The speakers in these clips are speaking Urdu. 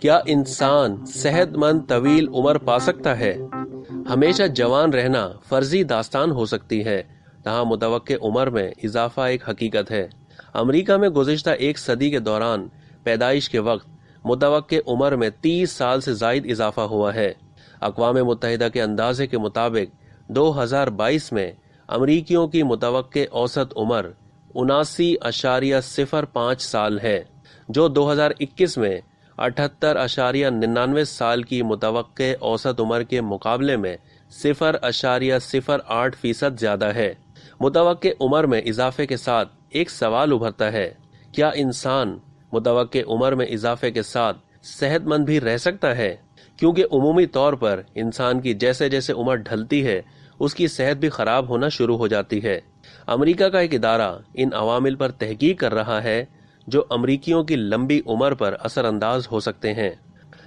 کیا انسان صحت مند طویل عمر پا سکتا ہے؟ ہمیشہ جوان رہنا فرضی داستان ہو سکتی ہے، تاہم متوقع عمر میں اضافہ ایک حقیقت ہے۔ امریکہ میں گزشتہ ایک صدی کے دوران پیدائش کے وقت متوقع عمر میں 30 سال سے زائد اضافہ ہوا ہے۔ اقوام متحدہ کے اندازے کے مطابق 2022 میں امریکیوں کی متوقع اوسط عمر 79.05 سال ہے، جو 2021 میں 78.99 سال کی متوقع اوسط عمر کے مقابلے میں 0.08% زیادہ ہے۔ متوقع عمر میں اضافے کے ساتھ ایک سوال ابھرتا ہے، کیا انسان متوقع عمر میں اضافے کے ساتھ صحت مند بھی رہ سکتا ہے؟ کیونکہ عمومی طور پر انسان کی جیسے جیسے عمر ڈھلتی ہے اس کی صحت بھی خراب ہونا شروع ہو جاتی ہے۔ امریکہ کا ایک ادارہ ان عوامل پر تحقیق کر رہا ہے جو امریکیوں کی لمبی عمر پر اثر انداز ہو سکتے ہیں۔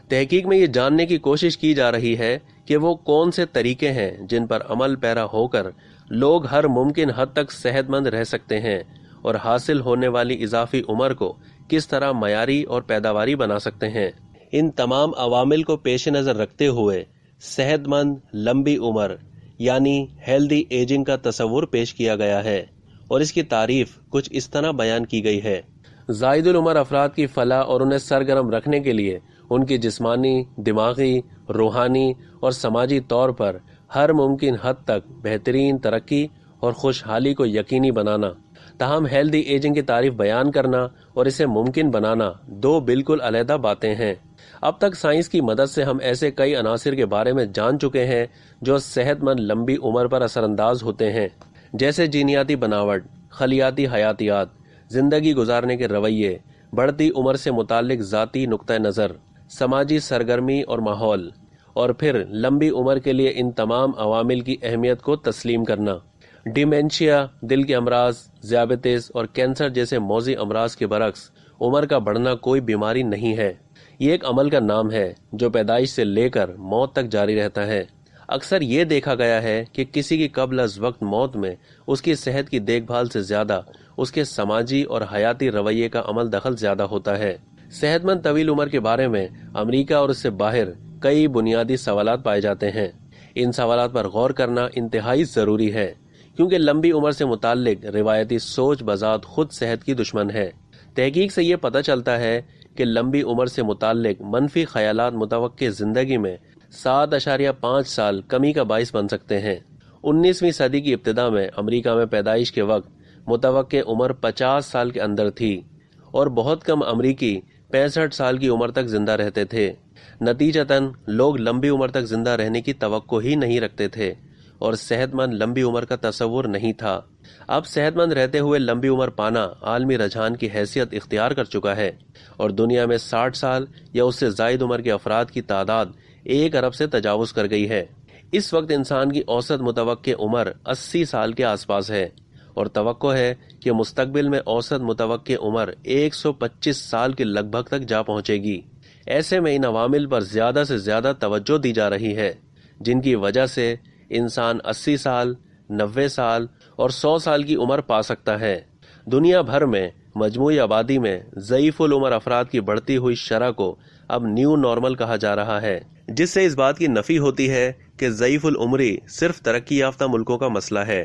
تحقیق میں یہ جاننے کی کوشش کی جا رہی ہے کہ وہ کون سے طریقے ہیں جن پر عمل پیرا ہو کر لوگ ہر ممکن حد تک صحت مند رہ سکتے ہیں، اور حاصل ہونے والی اضافی عمر کو کس طرح معیاری اور پیداواری بنا سکتے ہیں۔ ان تمام عوامل کو پیش نظر رکھتے ہوئے صحت مند لمبی عمر یعنی ہیلدی ایجنگ کا تصور پیش کیا گیا ہے، اور اس کی تعریف کچھ اس طرح بیان کی گئی ہے۔ زائد العمر افراد کی فلاح اور انہیں سرگرم رکھنے کے لیے ان کی جسمانی، دماغی، روحانی اور سماجی طور پر ہر ممکن حد تک بہترین ترقی اور خوشحالی کو یقینی بنانا۔ تاہم ہیلدی ایجنگ کی تعریف بیان کرنا اور اسے ممکن بنانا دو بالکل علیحدہ باتیں ہیں۔ اب تک سائنس کی مدد سے ہم ایسے کئی عناصر کے بارے میں جان چکے ہیں جو صحت مند لمبی عمر پر اثر انداز ہوتے ہیں، جیسے جینیاتی بناوٹ، خلیاتی حیاتیات، زندگی گزارنے کے رویے، بڑھتی عمر سے متعلق ذاتی نقطہ نظر، سماجی سرگرمی اور ماحول، اور پھر لمبی عمر کے لیے ان تمام عوامل کی اہمیت کو تسلیم کرنا۔ ڈیمینشیا، دل کے امراض، ذیابیطس اور کینسر جیسے موذی امراض کے برعکس عمر کا بڑھنا کوئی بیماری نہیں ہے، یہ ایک عمل کا نام ہے جو پیدائش سے لے کر موت تک جاری رہتا ہے۔ اکثر یہ دیکھا گیا ہے کہ کسی کی قبل از وقت موت میں اس کی صحت کی دیکھ بھال سے زیادہ اس کے سماجی اور حیاتی رویے کا عمل دخل زیادہ ہوتا ہے۔ صحت مند طویل عمر کے بارے میں امریکہ اور اس سے باہر کئی بنیادی سوالات پائے جاتے ہیں۔ ان سوالات پر غور کرنا انتہائی ضروری ہے، کیونکہ لمبی عمر سے متعلق روایتی سوچ بذات خود صحت کی دشمن ہے۔ تحقیق سے یہ پتہ چلتا ہے کہ لمبی عمر سے متعلق منفی خیالات متوقع زندگی میں 7.5 سال کمی کا باعث بن سکتے ہیں۔ 19ویں صدی کی ابتدا میں امریکہ میں پیدائش کے وقت متوقع عمر 50 سال کے اندر تھی، اور بہت کم امریکی 65 سال کی عمر تک زندہ رہتے تھے۔ نتیجتاً لوگ لمبی عمر تک زندہ رہنے کی توقع ہی نہیں رکھتے تھے، اور صحت مند لمبی عمر کا تصور نہیں تھا۔ اب صحت مند رہتے ہوئے لمبی عمر پانا عالمی رجحان کی حیثیت اختیار کر چکا ہے، اور دنیا میں 60 سال یا اس سے زائد عمر کے افراد کی تعداد 1 ارب سے تجاوز کر گئی ہے۔ اس وقت انسان کی اوسط متوقع عمر 80 سال کے آس پاس ہے، اور توقع ہے کہ مستقبل میں اوسط متوقع عمر 125 سال کے لگ بھگ تک جا پہنچے گی۔ ایسے میں ان عوامل پر زیادہ سے زیادہ توجہ دی جا رہی ہے جن کی وجہ سے انسان 80 سال، 90 سال اور 100 سال کی عمر پا سکتا ہے۔ دنیا بھر میں مجموعی آبادی میں ضعیف العمر افراد کی بڑھتی ہوئی شرح کو اب نیو نارمل کہا جا رہا ہے، جس سے اس بات کی نفی ہوتی ہے کہ ضعیف العمری صرف ترقی یافتہ ملکوں کا مسئلہ ہے۔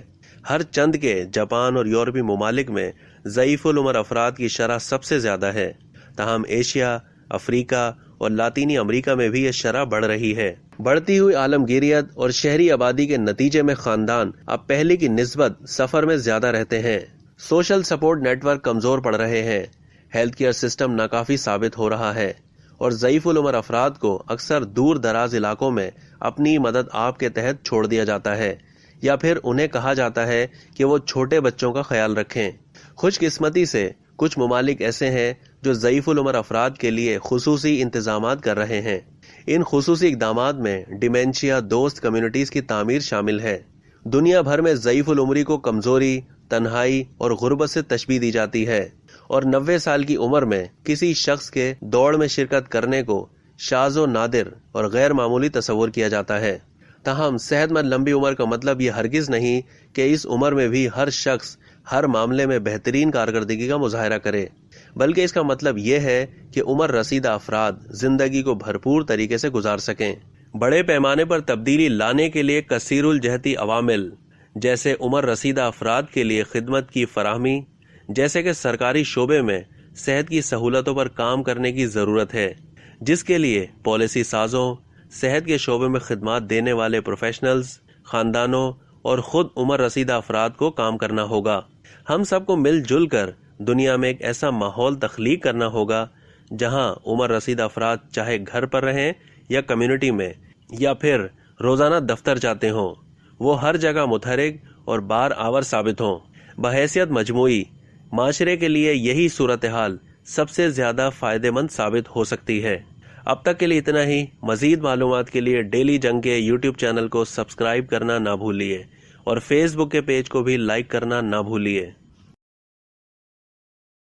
ہر چند کے جاپان اور یورپی ممالک میں ضعیف العمر افراد کی شرح سب سے زیادہ ہے، تاہم ایشیا، افریقہ اور لاطینی امریکہ میں بھی یہ شرح بڑھ رہی ہے۔ بڑھتی ہوئی عالمگیریت اور شہری آبادی کے نتیجے میں خاندان اب پہلے کی نسبت سفر میں زیادہ رہتے ہیں، سوشل سپورٹ نیٹ ورک کمزور پڑ رہے ہیں، ہیلتھ کیئر سسٹم ناکافی ثابت ہو رہا ہے، اور ضعیف العمر افراد کو اکثر دور دراز علاقوں میں اپنی مدد آپ کے تحت چھوڑ دیا جاتا ہے، یا پھر انہیں کہا جاتا ہے کہ وہ چھوٹے بچوں کا خیال رکھیں۔ خوش قسمتی سے کچھ ممالک ایسے ہیں جو ضعیف العمر افراد کے لیے خصوصی انتظامات کر رہے ہیں۔ ان خصوصی اقدامات میں ڈیمینشیا دوست کمیونٹیز کی تعمیر شامل ہے۔ دنیا بھر میں ضعیف العمری کو کمزوری، تنہائی اور غربت سے تشبیہ دی جاتی ہے، اور 90 سال کی عمر میں کسی شخص کے دوڑ میں شرکت کرنے کو شاذ و نادر اور غیر معمولی تصور کیا جاتا ہے۔ تاہم صحت مند لمبی عمر کا مطلب یہ ہرگز نہیں کہ اس عمر میں بھی ہر شخص ہر معاملے میں بہترین کارکردگی کا مظاہرہ کرے۔ بلکہ اس کا مطلب یہ ہے کہ عمر رسیدہ افراد زندگی کو بھرپور طریقے سے گزار سکیں۔ بڑے پیمانے پر تبدیلی لانے کے لیے کثیر الجہتی عوامل جیسے عمر رسیدہ افراد کے لیے خدمت کی فراہمی، جیسے کہ سرکاری شعبے میں صحت کی سہولتوں پر کام کرنے کی ضرورت ہے، جس کے لیے پالیسی سازوں، صحت کے شعبے میں خدمات دینے والے پروفیشنلز، خاندانوں اور خود عمر رسیدہ افراد کو کام کرنا ہوگا۔ ہم سب کو مل جل کر دنیا میں ایک ایسا ماحول تخلیق کرنا ہوگا جہاں عمر رسیدہ افراد چاہے گھر پر رہیں یا کمیونٹی میں یا پھر روزانہ دفتر جاتے ہوں، وہ ہر جگہ متحرک اور بار آور ثابت ہوں۔ بحیثیت مجموعی معاشرے کے لیے یہی صورتحال سب سے زیادہ فائدہ مند ثابت ہو سکتی ہے۔ اب تک کے لیے اتنا ہی۔ مزید معلومات کے لیے ڈیلی جنگ کے یوٹیوب چینل کو سبسکرائب کرنا نہ بھولیے اور فیس بک کے پیج کو بھی لائک کرنا نہ بھولیے۔